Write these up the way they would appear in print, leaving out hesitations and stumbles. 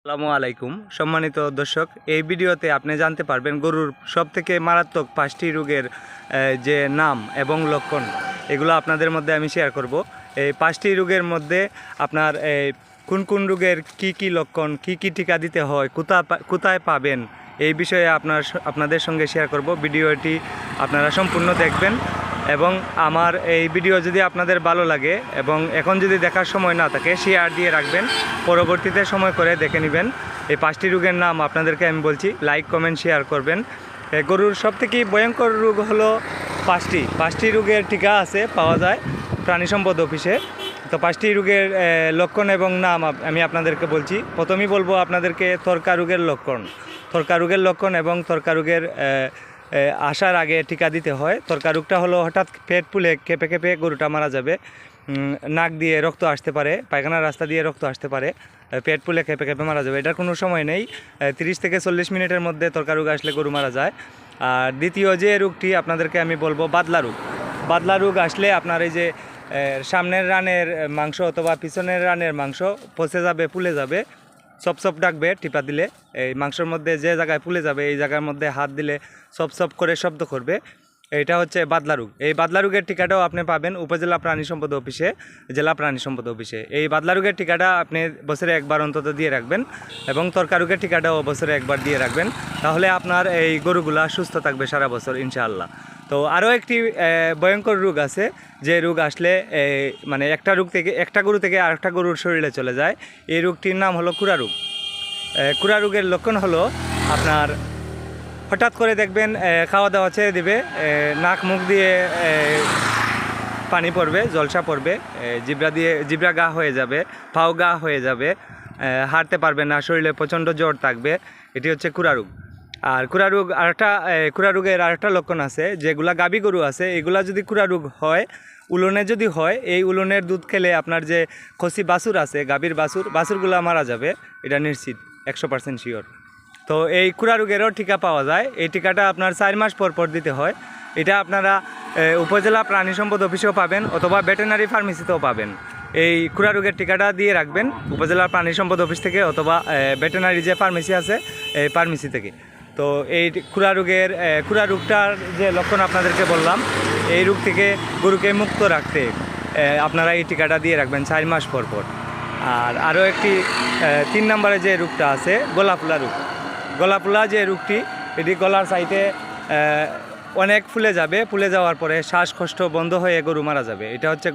আসসালামু আলাইকুম সম্মানিত দর্শক, এই ভিডিওতে আপনি জানতে পারবেন গরুর সবথেকে মারাত্মক 5টি রোগের যে নাম এবং লক্ষণ, এগুলো আপনাদের মধ্যে আমি শেয়ার করব। এই 5টি রোগের মধ্যে আপনার কোন কোন রোগের কি লক্ষণ, কি টিকা দিতে হয়, কোথায় পাবেন, এই বিষয়ে আপনাদের সঙ্গে শেয়ার করব। ভিডিওটি আপনারা সম্পূর্ণ দেখবেন এবং আমার এই ভিডিও যদি আপনাদের ভালো লাগে এবং এখন যদি দেখার সময় না থাকে শেয়ার দিয়ে রাখবেন, পরবর্তীতে সময় করে দেখে নেবেন। এই 5টি রোগের নাম আপনাদেরকে আমি বলছি, লাইক কমেন্ট শেয়ার করবেন। গরুর সবথেকে ভয়ঙ্কর রোগ হলো 5টি রোগের টিকা আছে, পাওয়া যায় প্রাণী সম্পদ অফিসে। তো 5টি রোগের লক্ষণ এবং নাম আমি আপনাদেরকে বলছি। প্রথমেই বলবো আপনাদেরকে থরকা রোগের লক্ষণ এবং থরকা রোগের আসার আগে টিকা দিতে হয়। থরকা রোগটা হলো হঠাৎ পেট ফুলে কেঁপে গরুটা মারা যাবে। নাক দিয়ে রক্ত আসতে পারে, পায়খানার রাস্তা দিয়ে রক্ত আসতে পারে, পেট ফুলে কেঁপে মারা যাবে। এটার কোনো সময় নেই, 30 থেকে 40 মিনিটের মধ্যে থরকা রোগ আসলে গরু মারা যায়। আর দ্বিতীয় যে রোগটি আপনাদেরকে আমি বলবো বাদলা রোগ আসলে আপনার এই যে সামনের রানের মাংস অথবা পিছনের রানের মাংস পচে যাবে, ফুলে যাবে, সপ ডাকবে টিপা দিলে। এই মাংসের মধ্যে যে জায়গায় ফুলে যাবে এই জায়গার মধ্যে হাত দিলে সপ করে শব্দ করবে, এটা হচ্ছে বাদলা রোগ। এই বাদলা রোগের টিকাটাও আপনি পাবেন উপজেলা প্রাণী সম্পদ অফিসে, জেলা প্রাণী সম্পদ অফিসে। এই বাদলা রোগের টিকাটা আপনি বছরে একবার অন্তত দিয়ে রাখবেন এবং থরকা রোগের টিকাটাও বছরে একবার দিয়ে রাখবেন, তাহলে আপনার এই গরুগুলা সুস্থ থাকবে সারা বছর ইনশাআল্লাহ। তো আরও একটি ভয়ঙ্কর রোগ আছে, যে রোগ আসলে মানে একটা গরু থেকে আরেকটা গরুর শরীরে চলে যায়। এই রোগটির নাম হলো খুরা রোগ। খুরা রোগের লক্ষণ হলো আপনার হঠাৎ করে দেখবেন খাওয়া দাওয়া ছেড়ে দেবে, নাক মুখ দিয়ে পানি পড়বে, জলসা পড়বে, জিব্রা গা হয়ে যাবে, পাও গা হয়ে যাবে, হাঁটতে পারবে না, শরীরে প্রচণ্ড জ্বর থাকবে। এটি হচ্ছে খুরা রোগ। আর খুরা রোগের আরেকটা লক্ষণ আছে, যেগুলা গাভী গরু আছে এগুলা যদি খুরা রোগ হয়, উলনে যদি হয়, এই উলনের দুধ খেলে আপনার যে খসি বাছুর আছে, গাভীর বাছুরগুলা মারা যাবে, এটা নিশ্চিত 100% শিওর। তো এই খুরা রোগেরও টিকা পাওয়া যায়। এই টিকাটা আপনার 4 মাস পর দিতে হয়। এটা আপনারা উপজেলা প্রাণী সম্পদ অফিসেও পাবেন অথবা ভেটেরিনারি ফার্মেসিতেও পাবেন। এই খুরা রোগের টিকাটা দিয়ে রাখবেন উপজেলা প্রাণী সম্পদ অফিস থেকে অথবা ভেটেরিনারি যে ফার্মেসি আছে এই ফার্মেসি থেকে। তো এই খুরা রোগটার যে লক্ষণ আপনাদেরকে বললাম, এই রোগ থেকে গরুকে মুক্ত রাখতে আপনারা এই টিকাটা দিয়ে রাখবেন 4 মাস পর। আর আরও একটি 3 নম্বরে যে রোগটা আছে গলাফুলা যে রোগটি, এটি গলার সাইডে অনেক ফুলে যাওয়ার পরে শ্বাসকষ্ট বন্ধ হয়ে গরু মারা যাবে, এটা হচ্ছে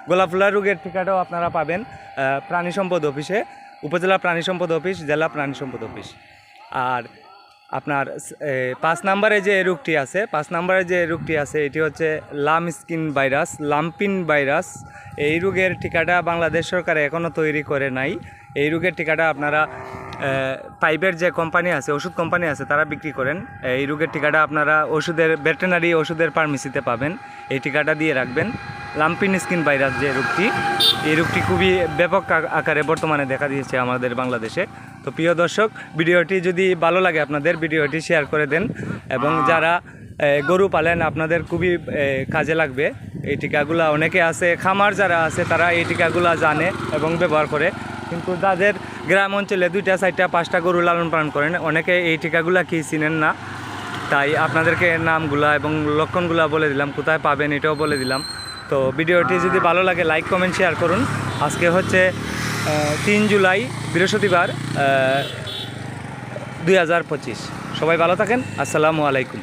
গলাফুলা রোগের টিকাটাও আপনারা পাবেন প্রাণী সম্পদ অফিসে, উপজেলা প্রাণী সম্পদ অফিস, জেলা প্রাণী সম্পদ অফিস। আর আপনার 5 নম্বরে যে রোগটি আছে এটি হচ্ছে লাম্পিন ভাইরাস। এই রোগের টিকাটা বাংলাদেশ সরকার এখনও তৈরি করে নাই। এই রোগের টিকাটা আপনারা পাইপের যে কোম্পানি আছে, ওষুধ কোম্পানি আছে, তারা বিক্রি করেন। এই রোগের টিকাটা আপনারা ভেটেরিনারি ওষুধের ফার্মেসিতে পাবেন। এই টিকাটা দিয়ে রাখবেন। লাম্পিন স্কিন ভাইরাস যে রোগটি, এই রোগটি খুবই ব্যাপক আকারে বর্তমানে দেখা দিয়েছে আমাদের বাংলাদেশে। তো প্রিয় দর্শক, ভিডিওটি যদি ভালো লাগে আপনাদের, ভিডিওটি শেয়ার করে দেন এবং যারা গরু পালেন আপনাদের খুবই কাজে লাগবে এই টিকাগুলা। অনেকে আছে খামার যারা আছে তারা এই টিকাগুলা জানে এবং ব্যবহার করে, কিন্তু যাদের গ্রাম অঞ্চলে 2টা 4টা 5টা গরু লালন পালন করেন অনেকে এই টিকাগুলা কি চিনেন না। তাই আপনাদেরকে নামগুলা এবং লক্ষণগুলা বলে দিলাম, কোথায় পাবেন এটাও বলে দিলাম। তো ভিডিওটি যদি ভালো লাগে লাইক কমেন্ট শেয়ার করুন। আজকে হচ্ছে 3 জুলাই বৃহস্পতিবার 2025। সবাই ভালো থাকেন। আসসালামু আলাইকুম।